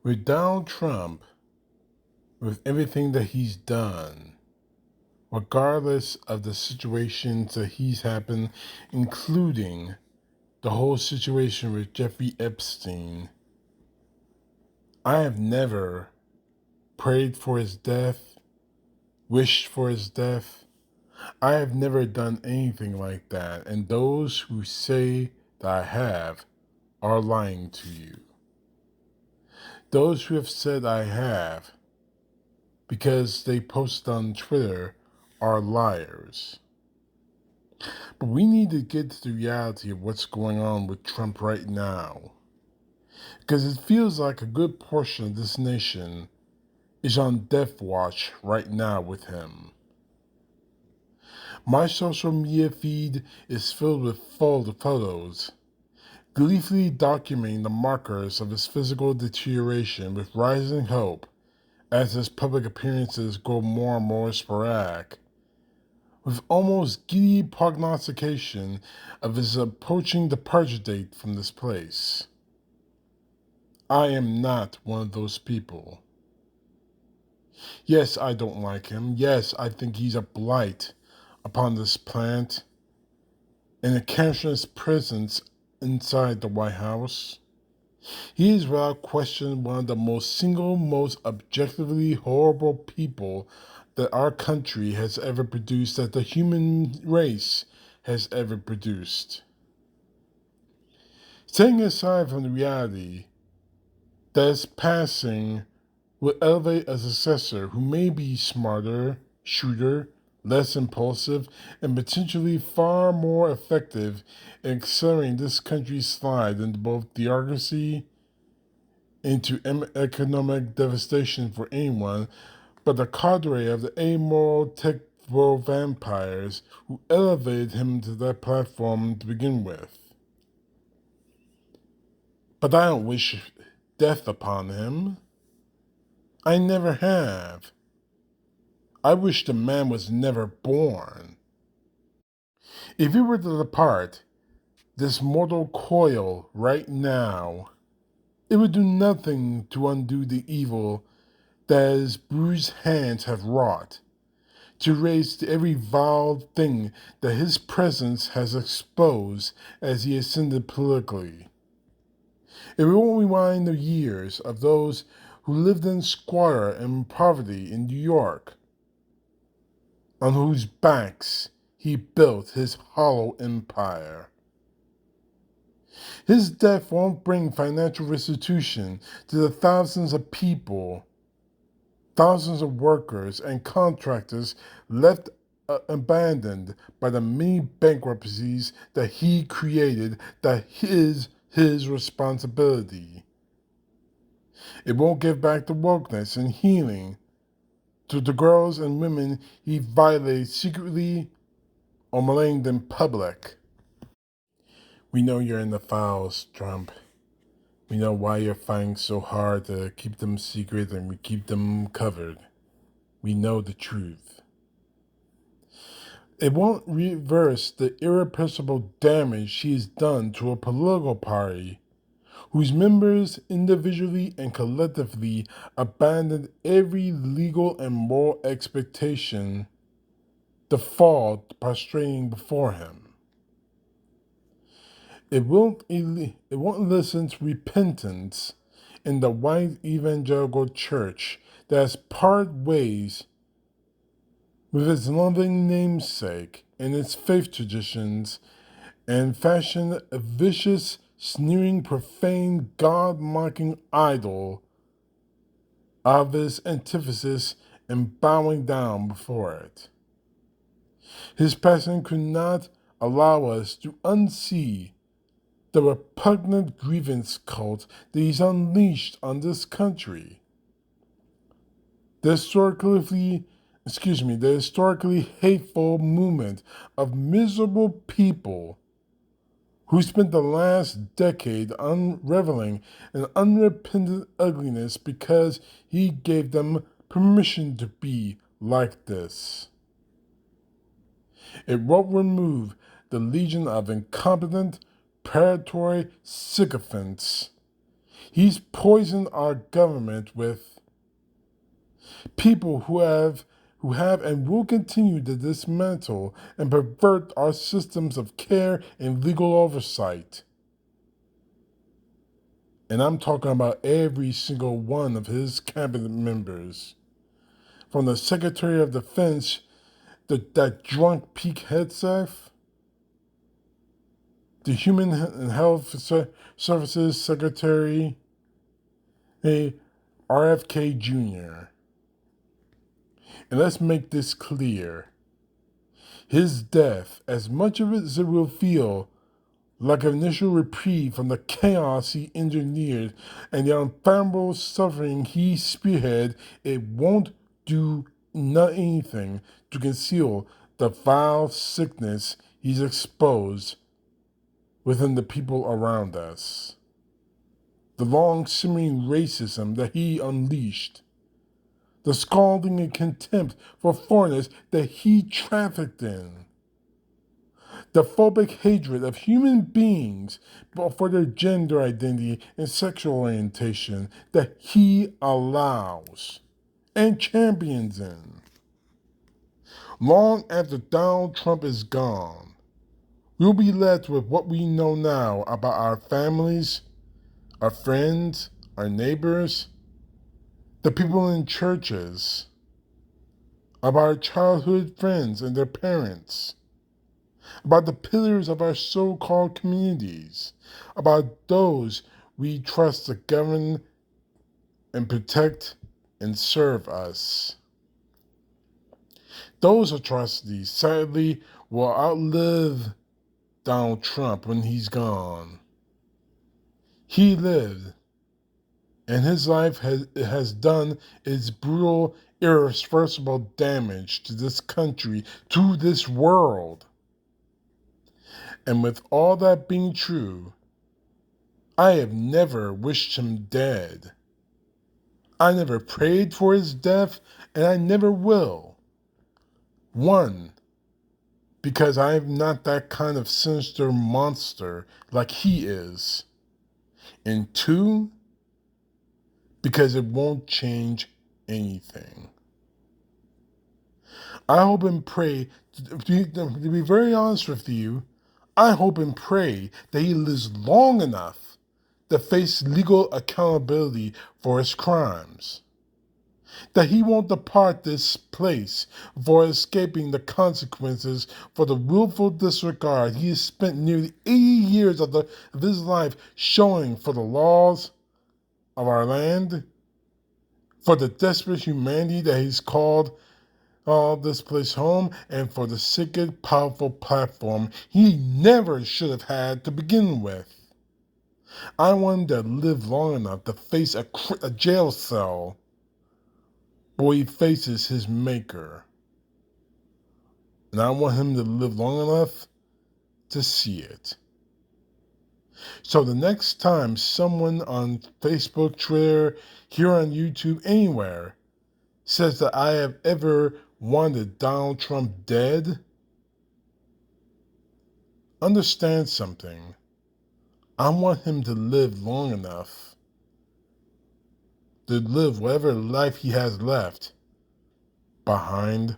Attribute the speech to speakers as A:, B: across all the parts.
A: With Donald Trump, with everything that he's done, regardless of the situations that he's happened, including the whole situation with Jeffrey Epstein, I have never prayed for his death, wished for his death. I have never done anything like that, and those who say that I have are lying to you. Those who have said I have, because they post on Twitter, are liars. But we need to get to the reality of what's going on with Trump right now. Because it feels like a good portion of this nation is on death watch right now with him. My social media feed is filled with photos, gleefully documenting the markers of his physical deterioration with rising hope as his public appearances grow more and more sporadic, with almost giddy prognostication of his approaching departure date from this place. I am not one of those people. Yes, I don't like him. Yes, I think he's a blight upon this planet and a cancerous presence inside the White House. He is without question one of the most objectively horrible people that our country has ever produced, that the human race has ever produced. Setting aside from the reality that his passing will elevate a successor who may be smarter, shrewder, less impulsive, and potentially far more effective in accelerating this country's slide into both theocracy, into economic devastation for anyone but the cadre of the amoral tech world vampires who elevated him to that platform to begin with. But I don't wish death upon him. I never have. I wish the man was never born. If he were to depart this mortal coil right now, it would do nothing to undo the evil that his bruised hands have wrought, to raise to every vile thing that his presence has exposed as he ascended politically. It will rewind the years of those who lived in squalor and poverty in New York, on whose backs he built his hollow empire. His death won't bring financial restitution to the thousands of people, thousands of workers and contractors left abandoned by the many bankruptcies that he created that is his responsibility. It won't give back the wokeness and healing to the girls and women he violated secretly or maligned in public. We know you're in the files, Trump. We know why you're fighting so hard to keep them secret and we keep them covered. We know the truth. It won't reverse the irreparable damage she has done to a political party whose members individually and collectively abandoned every legal and moral expectation to fall prostrating before him. It won't listen to repentance in the white evangelical church that has parted ways with its loving namesake and its faith traditions and fashioned a vicious, sneering, profane, God-mocking idol of its antithesis and bowing down before it. His passing could not allow us to unsee the repugnant grievance cult that he's unleashed on this country. The historically hateful movement of miserable people who spent the last decade unraveling an unrepentant ugliness because he gave them permission to be like this. It won't remove the legion of incompetent, predatory sycophants He's poisoned our government with people who have and will continue to dismantle and pervert our systems of care and legal oversight. And I'm talking about every single one of his cabinet members. From the Secretary of Defense, that drunk Pete Hegseth, the Human and Health Services Secretary, RFK Jr. And let's make this clear. His death, as much of it as it will feel like an initial reprieve from the chaos he engineered and the unfathomable suffering he spearheaded, it won't do anything to conceal the vile sickness he's exposed within the people around us. The long simmering racism that he unleashed, the scalding and contempt for foreigners that he trafficked in, the phobic hatred of human beings for their gender identity and sexual orientation that he allows and champions in. Long after Donald Trump is gone, we'll be left with what we know now about our families, our friends, our neighbors, the people in churches, about our childhood friends and their parents, about the pillars of our so-called communities, about those we trust to govern and protect and serve us. Those atrocities, sadly, will outlive Donald Trump when he's gone. He lived, and his life has done its brutal, irreversible damage to this country, to this world. And with all that being true, I have never wished him dead. I never prayed for his death, and I never will. One, because I am not that kind of sinister monster like he is. And two, because it won't change anything. I hope and pray, to be very honest with you, I hope and pray that he lives long enough to face legal accountability for his crimes. That he won't depart this place for escaping the consequences for the willful disregard he has spent nearly 80 years of his life showing for the laws of our land, for the desperate humanity that he's called this place home, and for the sacred, powerful platform he never should have had to begin with. I want him to live long enough to face a jail cell where he faces his maker. And I want him to live long enough to see it. So the next time someone on Facebook, Twitter, here on YouTube, anywhere, says that I have ever wanted Donald Trump dead, understand something. I want him to live long enough to live whatever life he has left behind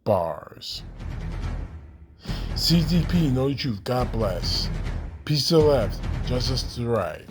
A: bars. CTP, know the truth. God bless. Peace to the left, justice to the right.